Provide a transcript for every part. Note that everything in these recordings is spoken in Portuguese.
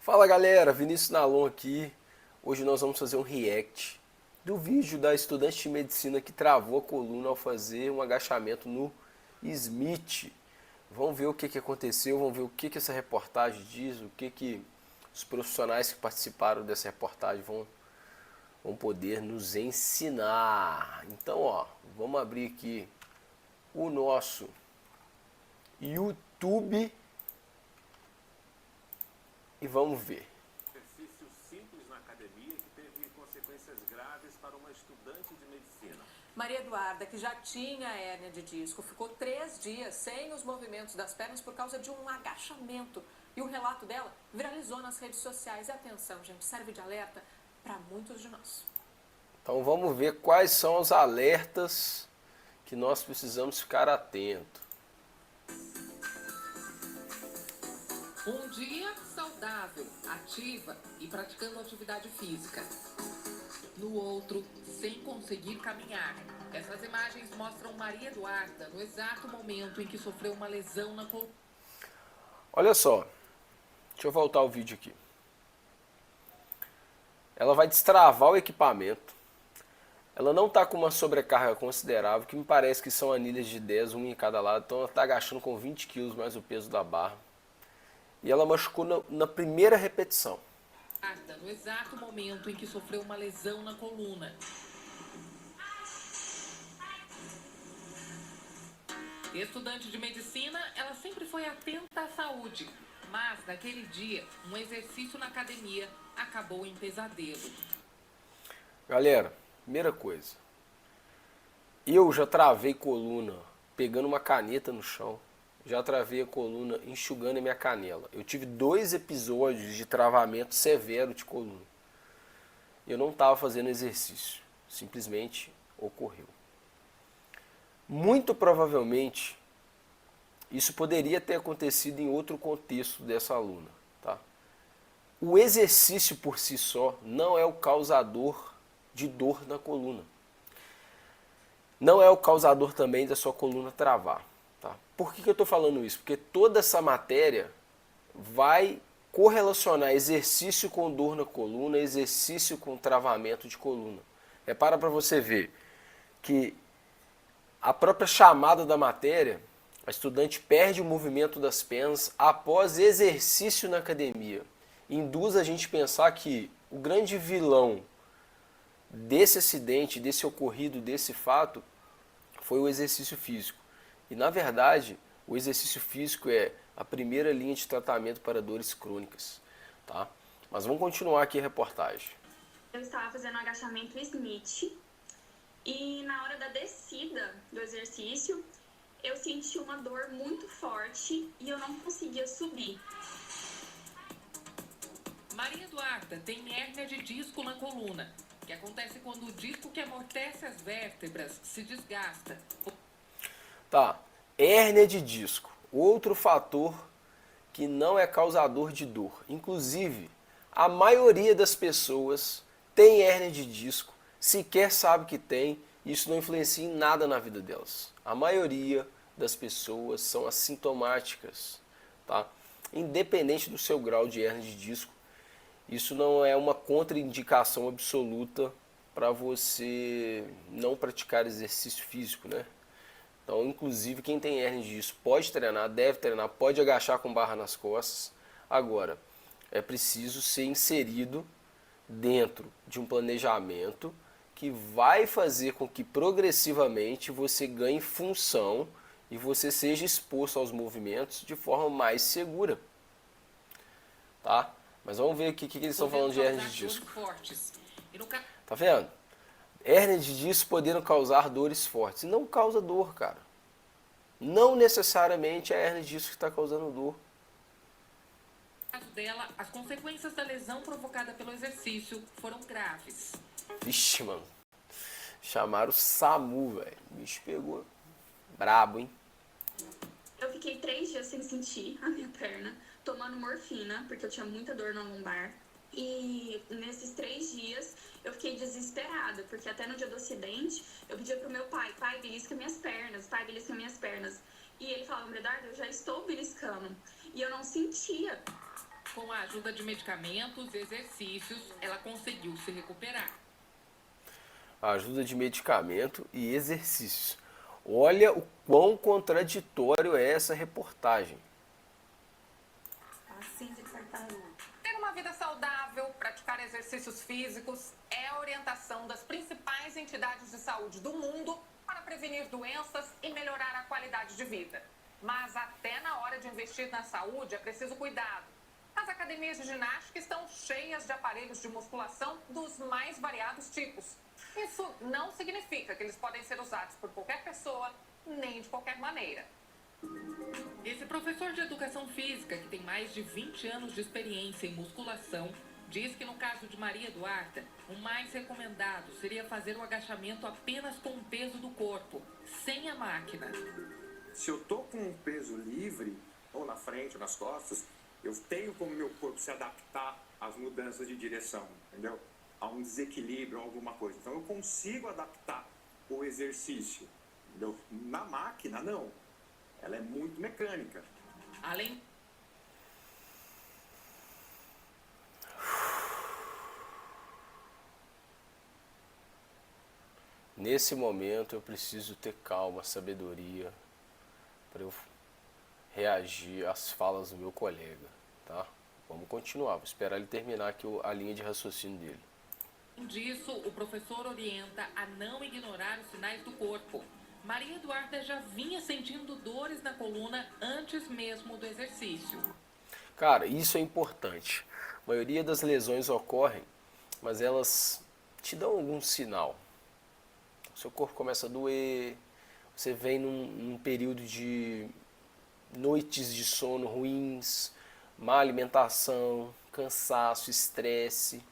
Fala galera, Vinícius Nalon aqui. Hoje nós vamos fazer um react do vídeo da estudante de medicina que travou a coluna ao fazer um agachamento no Smith. Vamos ver o que aconteceu, vamos ver o que essa reportagem diz, o que os profissionais que participaram dessa reportagem vão poder nos ensinar. Então, ó, vamos abrir aqui o nosso YouTube e vamos ver. Exercício simples na academia que teve consequências graves para uma estudante de medicina. Maria Eduarda, que já tinha hérnia de disco, ficou 3 dias sem os movimentos das pernas por causa de um agachamento. E o relato dela viralizou nas redes sociais. E atenção, gente, serve de alerta para muitos de nós. Então vamos ver quais são os alertas que nós precisamos ficar atentos. Um dia saudável, ativa e praticando atividade física. No outro, sem conseguir caminhar. Essas imagens mostram Maria Eduarda no exato momento em que sofreu uma lesão na coluna. Olha só, deixa eu voltar o vídeo aqui. Ela vai destravar o equipamento. Ela não está com uma sobrecarga considerável, que me parece que são anilhas de 10, um em cada lado. Então ela está agachando com 20 kg mais o peso da barra. E ela machucou na primeira repetição. No exato momento em que sofreu uma lesão na coluna. Estudante de medicina, ela sempre foi atenta à saúde. Mas, naquele dia, um exercício na academia acabou em pesadelo. Galera, primeira coisa. Eu já travei coluna pegando uma caneta no chão. Já travei a coluna enxugando a minha canela. Eu tive 2 episódios de travamento severo de coluna. Eu não estava fazendo exercício. Simplesmente ocorreu. Muito provavelmente, isso poderia ter acontecido em outro contexto dessa aluna. Tá? O exercício por si só não é o causador de dor na coluna. Não é o causador também da sua coluna travar. Tá? Por que eu estou falando isso? Porque toda essa matéria vai correlacionar exercício com dor na coluna, exercício com travamento de coluna. Repara para você ver que a própria chamada da matéria, a estudante perde o movimento das pernas após exercício na academia. Induz a gente a pensar que o grande vilão desse acidente, desse ocorrido, desse fato, foi o exercício físico. E, na verdade, o exercício físico é a primeira linha de tratamento para dores crônicas. Tá? Mas vamos continuar aqui a reportagem. Eu estava fazendo um agachamento Smith e na hora da descida do exercício, eu senti uma dor muito forte e eu não conseguia subir. Maria Eduarda tem hérnia de disco na coluna, que acontece quando o disco que amortece as vértebras se desgasta. Tá, hérnia de disco, outro fator que não é causador de dor. Inclusive, a maioria das pessoas tem hérnia de disco, sequer sabe que tem, e isso não influencia em nada na vida delas. A maioria das pessoas são assintomáticas, tá? Independente do seu grau de hérnia de disco, isso não é uma contraindicação absoluta para você não praticar exercício físico, né? Então, inclusive, quem tem hérnia de disco pode treinar, deve treinar, pode agachar com barra nas costas. Agora, é preciso ser inserido dentro de um planejamento que vai fazer com que progressivamente você ganhe função e você seja exposto aos movimentos de forma mais segura. Tá? Mas vamos ver aqui o que eles estão falando de hérnia de disco. Tá vendo? Hérnia de disco podendo causar dores fortes. E não causa dor, cara. Não necessariamente é a hérnia de disco que está causando dor. No caso dela, as consequências da lesão provocada pelo exercício foram graves. Vixe, mano. Chamaram o SAMU, velho. O bicho pegou. Brabo, hein? Eu fiquei 3 dias sem sentir a minha perna, tomando morfina, porque eu tinha muita dor na lombar. E nesses 3 dias eu fiquei desesperada, porque até no dia do acidente eu pedia pro meu pai, belisca minhas pernas, pai, belisca minhas pernas. E ele falava, Maria Eduarda, eu já estou beliscando. E eu não sentia. Com a ajuda de medicamentos e exercícios, ela conseguiu se recuperar. A ajuda de medicamento e exercícios. Olha o quão contraditório é essa reportagem. Assim de tartaruga. Ter uma vida saudável, praticar exercícios físicos é a orientação das principais entidades de saúde do mundo para prevenir doenças e melhorar a qualidade de vida. Mas até na hora de investir na saúde é preciso cuidado. As academias de ginástica estão cheias de aparelhos de musculação dos mais variados tipos. Isso não significa que eles podem ser usados por qualquer pessoa, nem de qualquer maneira. Esse professor de educação física, que tem mais de 20 anos de experiência em musculação, diz que no caso de Maria Eduarda, o mais recomendado seria fazer o agachamento apenas com o peso do corpo, sem a máquina. Se eu tô com um peso livre, ou na frente ou nas costas, eu tenho como meu corpo se adaptar às mudanças de direção, entendeu? A um desequilíbrio, a alguma coisa. Então eu consigo adaptar o exercício, entendeu? Na máquina, não. Ela é muito mecânica. Além Nesse momento eu preciso ter calma, sabedoria, para eu reagir às falas do meu colega, tá? Vamos continuar, vou esperar ele terminar aqui a linha de raciocínio dele. disso, o professor orienta a não ignorar os sinais do corpo. Maria Eduarda já vinha sentindo dores na coluna antes mesmo do exercício. Cara, isso é importante. A maioria das lesões ocorrem, mas elas te dão algum sinal. Seu corpo começa a doer, você vem num período de noites de sono ruins, má alimentação, cansaço, estresse,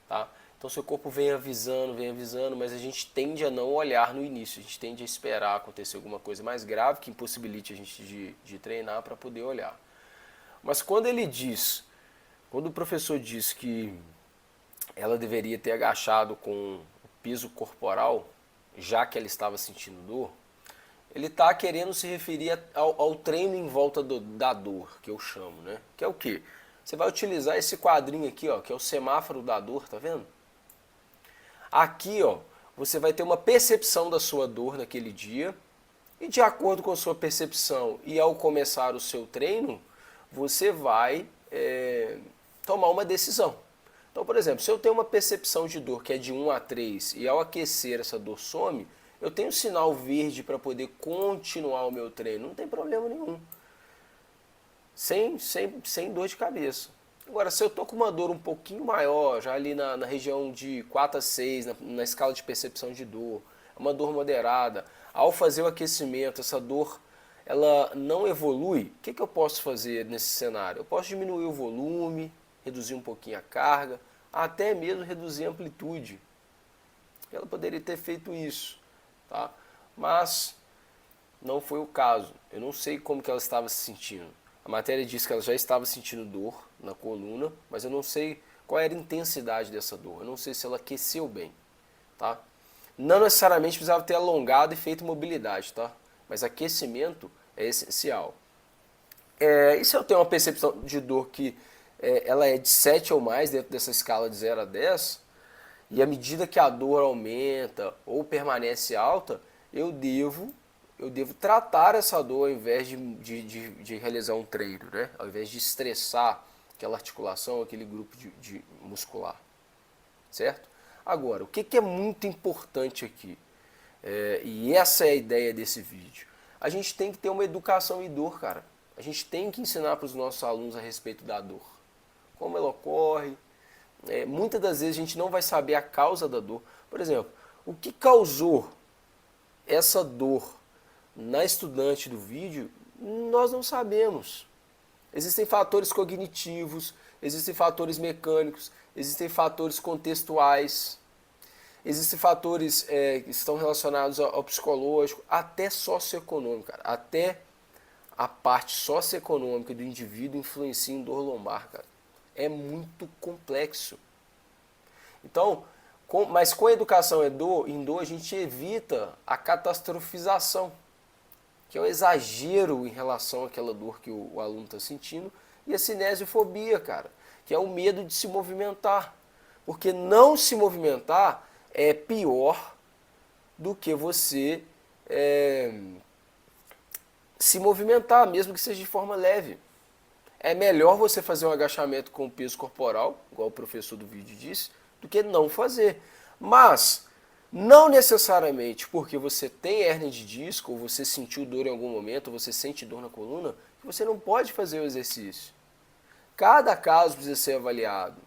tá? Então seu corpo vem avisando, mas a gente tende a não olhar no início, a gente tende a esperar acontecer alguma coisa mais grave que impossibilite a gente de treinar para poder olhar. Mas quando o professor diz que ela deveria ter agachado com o peso corporal, já que ela estava sentindo dor, ele está querendo se referir ao treino em volta da dor, que eu chamo, né? Que é o quê? Você vai utilizar esse quadrinho aqui, ó, que é o semáforo da dor, tá vendo? Aqui, ó, você vai ter uma percepção da sua dor naquele dia, e de acordo com a sua percepção e ao começar o seu treino, você vai tomar uma decisão. Então, por exemplo, se eu tenho uma percepção de dor que é de 1 a 3 e ao aquecer essa dor some, eu tenho sinal verde para poder continuar o meu treino, não tem problema nenhum. Sem dor de cabeça. Agora, se eu estou com uma dor um pouquinho maior, já ali na região de 4 a 6, na escala de percepção de dor, uma dor moderada, ao fazer o aquecimento, essa dor ela não evolui, o que eu posso fazer nesse cenário? Eu posso diminuir o volume, reduzir um pouquinho a carga, até mesmo reduzir a amplitude. Ela poderia ter feito isso, tá? Mas não foi o caso. Eu não sei como que ela estava se sentindo. A matéria diz que ela já estava sentindo dor na coluna, mas eu não sei qual era a intensidade dessa dor. Eu não sei se ela aqueceu bem, tá? Não necessariamente precisava ter alongado e feito mobilidade, tá? Mas aquecimento é essencial. E se eu tenho uma percepção de dor que ela é de 7 ou mais dentro dessa escala de 0 a 10, e à medida que a dor aumenta ou permanece alta, eu devo tratar essa dor ao invés de realizar um treino, né? Ao invés de estressar aquela articulação, aquele grupo muscular, certo? Agora, o que é muito importante aqui, e essa é a ideia desse vídeo, a gente tem que ter uma educação em dor, cara. A gente tem que ensinar para os nossos alunos a respeito da dor, como ela ocorre. Muitas das vezes a gente não vai saber a causa da dor. Por exemplo, o que causou essa dor na estudante do vídeo, nós não sabemos. Existem fatores cognitivos, existem fatores mecânicos, existem fatores contextuais, existem fatores que estão relacionados ao psicológico, até socioeconômico, cara. Até a parte socioeconômica do indivíduo influencia em dor lombar, cara. É muito complexo. Então, mas com a educação em dor, a gente evita a catastrofização, que é o exagero em relação àquela dor que o aluno está sentindo, e a cinesiofobia, cara, que é o medo de se movimentar. Porque não se movimentar é pior do que você se movimentar, mesmo que seja de forma leve. É melhor você fazer um agachamento com peso corporal, igual o professor do vídeo disse, do que não fazer. Mas, não necessariamente porque você tem hérnia de disco, ou você sentiu dor em algum momento, ou você sente dor na coluna, que você não pode fazer o exercício. Cada caso precisa ser avaliado.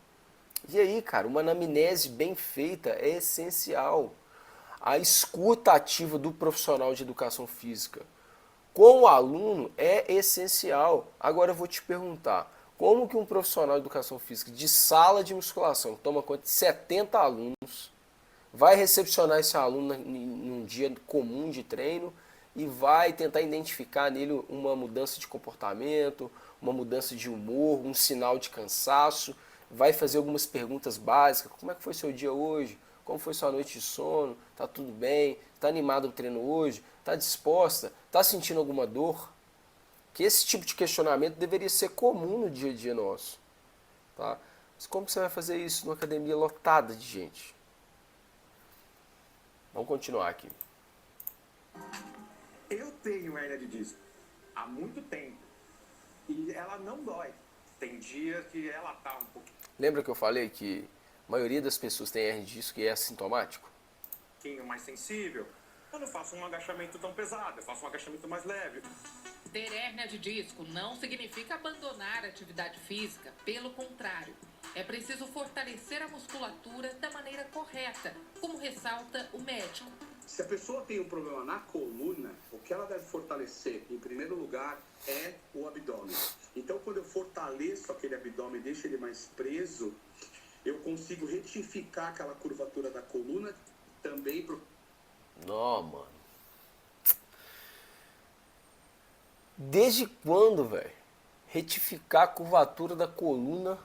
E aí, cara, uma anamnese bem feita é essencial. A escuta ativa do profissional de educação física com o aluno é essencial. Agora eu vou te perguntar, como que um profissional de educação física de sala de musculação, que toma conta de 70 alunos, vai recepcionar esse aluno num dia comum de treino e vai tentar identificar nele uma mudança de comportamento, uma mudança de humor, um sinal de cansaço, vai fazer algumas perguntas básicas, como é que foi seu dia hoje? Como foi sua noite de sono? Tá tudo bem? Tá animado o treino hoje? Tá disposta? Tá sentindo alguma dor? Que esse tipo de questionamento deveria ser comum no dia a dia nosso. Tá? Mas como que você vai fazer isso numa academia lotada de gente? Vamos continuar aqui. Eu tenho hérnia de disco há muito tempo e ela não dói. Tem dias que ela tá um pouquinho Lembra que eu falei que a maioria das pessoas tem hérnia de disco e é assintomático? mais sensível? Eu não faço um agachamento tão pesado, eu faço um agachamento mais leve. Ter hérnia de disco não significa abandonar a atividade física, pelo contrário. É preciso fortalecer a musculatura da maneira correta, como ressalta o médico. Se a pessoa tem um problema na coluna, o que ela deve fortalecer, em primeiro lugar, é o abdômen. Então, quando eu fortaleço aquele abdômen, deixo ele mais preso, eu consigo retificar aquela curvatura da coluna também. Não, mano. Desde quando, velho? Retificar a curvatura da coluna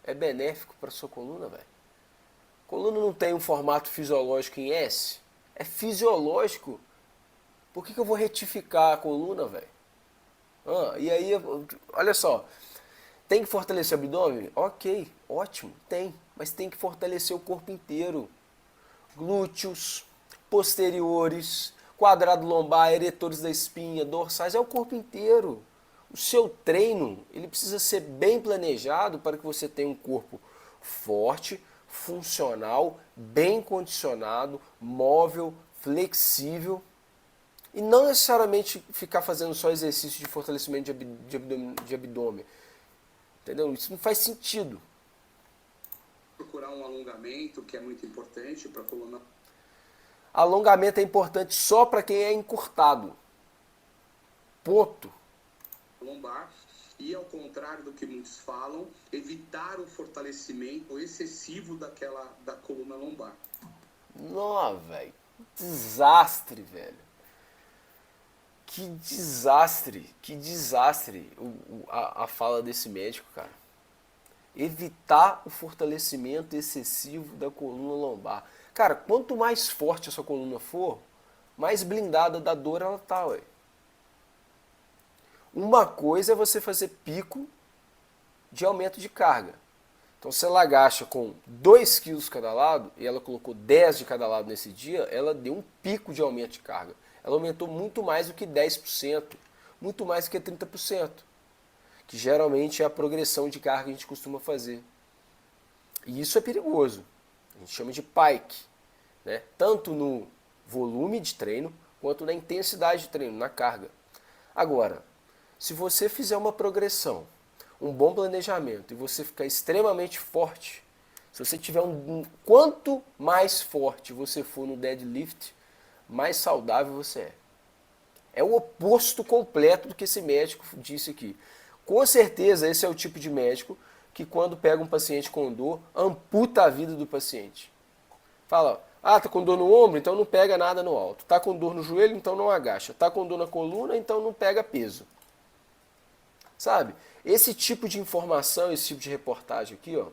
é benéfico para sua coluna, velho? Coluna não tem um formato fisiológico em S? É fisiológico. Por que eu vou retificar a coluna, velho? E aí, olha só. Tem que fortalecer o abdômen? Ok, ótimo, tem. Mas tem que fortalecer o corpo inteiro. Glúteos, posteriores, quadrado lombar, eretores da espinha, dorsais, é o corpo inteiro. O seu treino, ele precisa ser bem planejado para que você tenha um corpo forte, funcional, bem condicionado, móvel, flexível e não necessariamente ficar fazendo só exercício de fortalecimento de abdômen. Entendeu? Isso não faz sentido. Procurar um alongamento, que é muito importante para a coluna. Alongamento é importante só para quem é encurtado. Ponto. Lombar. E ao contrário do que muitos falam, evitar o fortalecimento excessivo da coluna lombar. Nossa, velho. Desastre, velho. Que desastre. Que desastre a fala desse médico, cara. Evitar o fortalecimento excessivo da coluna lombar. Cara, quanto mais forte a sua coluna for, mais blindada da dor ela tá, ué. Uma coisa é você fazer pico de aumento de carga. Então, se ela agacha com 2 kg cada lado, e ela colocou 10 de cada lado nesse dia, ela deu um pico de aumento de carga. Ela aumentou muito mais do que 10%, muito mais do que 30%, que geralmente é a progressão de carga que a gente costuma fazer. E isso é perigoso. A gente chama de pike, né? Tanto no volume de treino, quanto na intensidade de treino, na carga. Agora, se você fizer uma progressão, um bom planejamento e você ficar extremamente forte, se você tiver quanto mais forte você for no deadlift, mais saudável você é. É o oposto completo do que esse médico disse aqui. Com certeza esse é o tipo de médico que quando pega um paciente com dor, amputa a vida do paciente. Fala, tá com dor no ombro, então não pega nada no alto. Tá com dor no joelho, então não agacha. Tá com dor na coluna, então não pega peso. Sabe? Esse tipo de informação, esse tipo de reportagem aqui, ó,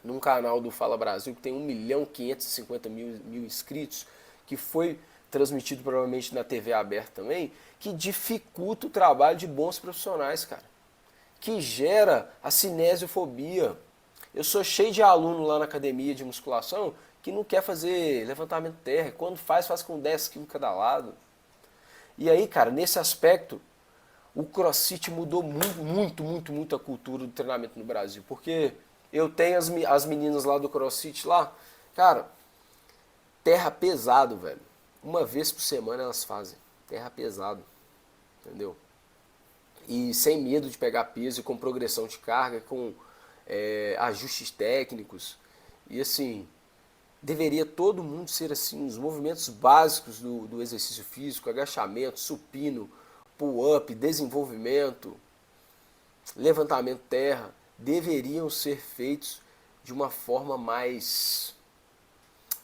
num canal do Fala Brasil, que tem 1.550.000 inscritos, que foi transmitido provavelmente na TV aberta também, que dificulta o trabalho de bons profissionais, cara. que gera a cinesiofobia. Eu sou cheio de aluno lá na academia de musculação que não quer fazer levantamento terra. Quando faz com 10 quilos cada lado. E aí, cara, nesse aspecto, o CrossFit mudou muito a cultura do treinamento no Brasil. Porque eu tenho as meninas lá do CrossFit lá, cara, terra pesado, velho. Uma vez por semana elas fazem terra pesado, entendeu? E sem medo de pegar peso, com progressão de carga, com ajustes técnicos. E assim, deveria todo mundo ser assim, os movimentos básicos do exercício físico, agachamento, supino, pull-up, desenvolvimento, levantamento terra, deveriam ser feitos de uma forma mais,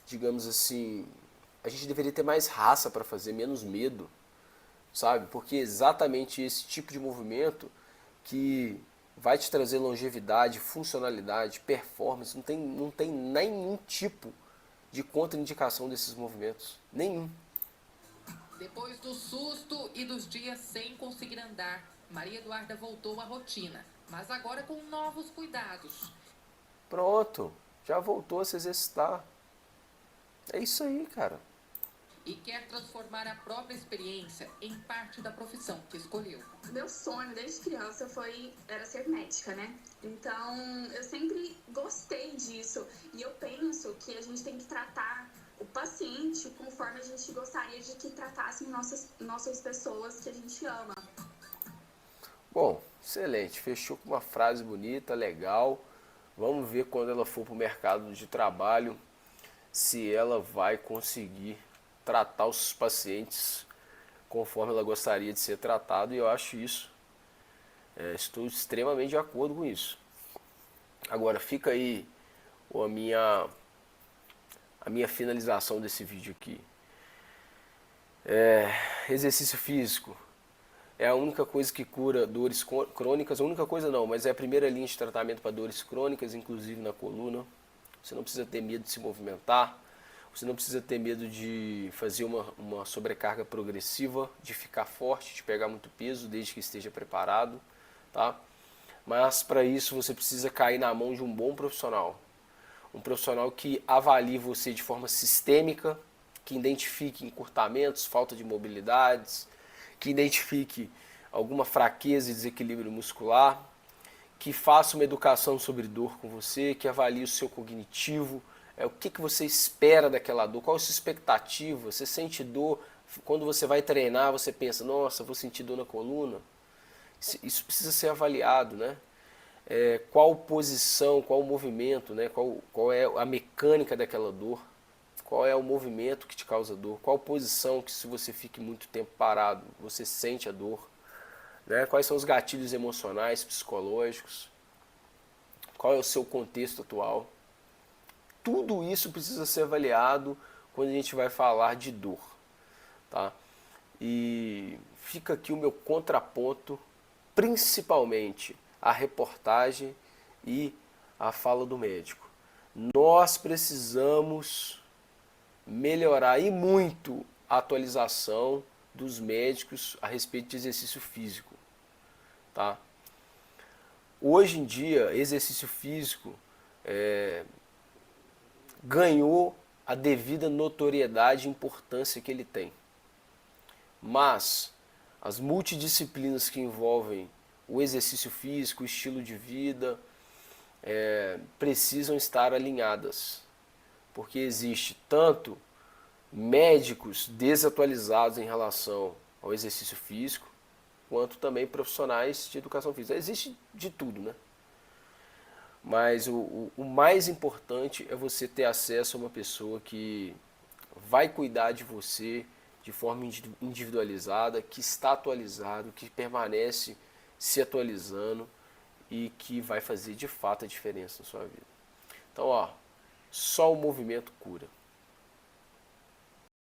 digamos assim, a gente deveria ter mais raça para fazer, menos medo, sabe? Porque é exatamente esse tipo de movimento que vai te trazer longevidade, funcionalidade, performance, não tem nenhum tipo de contraindicação desses movimentos, nenhum. Depois do susto e dos dias sem conseguir andar, Maria Eduarda voltou à rotina, mas agora com novos cuidados. Pronto, já voltou a se exercitar. É isso aí, cara. E quer transformar a própria experiência em parte da profissão que escolheu. Meu sonho desde criança era ser médica, né? Então eu sempre gostei disso. E eu penso que a gente tem que tratar o paciente conforme a gente gostaria de que tratassem nossas pessoas que a gente ama. Bom, excelente. Fechou com uma frase bonita, legal. Vamos ver quando ela for para o mercado de trabalho se ela vai conseguir tratar os pacientes conforme ela gostaria de ser tratado, e eu acho isso, estou extremamente de acordo com isso. Agora fica aí a minha finalização desse vídeo aqui. Exercício físico é a única coisa que cura dores crônicas, a única coisa não, mas é a primeira linha de tratamento para dores crônicas, inclusive na coluna. Você não precisa ter medo de se movimentar. Você não precisa ter medo de fazer uma sobrecarga progressiva, de ficar forte, de pegar muito peso, desde que esteja preparado, tá? Mas para isso você precisa cair na mão de um bom profissional. Um profissional que avalie você de forma sistêmica, que identifique encurtamentos, falta de mobilidades, que identifique alguma fraqueza e desequilíbrio muscular, que faça uma educação sobre dor com você, que avalie o seu cognitivo, o que você espera daquela dor, qual a sua expectativa, você sente dor, quando você vai treinar você pensa, nossa, vou sentir dor na coluna, isso precisa ser avaliado, né? Qual posição, qual movimento, né? Qual é a mecânica daquela dor, qual é o movimento que te causa dor, qual posição que se você fique muito tempo parado, você sente a dor, né? Quais são os gatilhos emocionais, psicológicos, qual é o seu contexto atual. Tudo isso precisa ser avaliado quando a gente vai falar de dor, tá? E fica aqui o meu contraponto, principalmente a reportagem e a fala do médico. Nós precisamos melhorar e muito a atualização dos médicos a respeito de exercício físico, tá? Hoje em dia, exercício físico ganhou a devida notoriedade e importância que ele tem. Mas as multidisciplinas que envolvem o exercício físico, o estilo de vida, precisam estar alinhadas. Porque existe tanto médicos desatualizados em relação ao exercício físico, quanto também profissionais de educação física. Existe de tudo, né? Mas o mais importante é você ter acesso a uma pessoa que vai cuidar de você de forma individualizada, que está atualizado, que permanece se atualizando e que vai fazer de fato a diferença na sua vida. Então, só o movimento cura.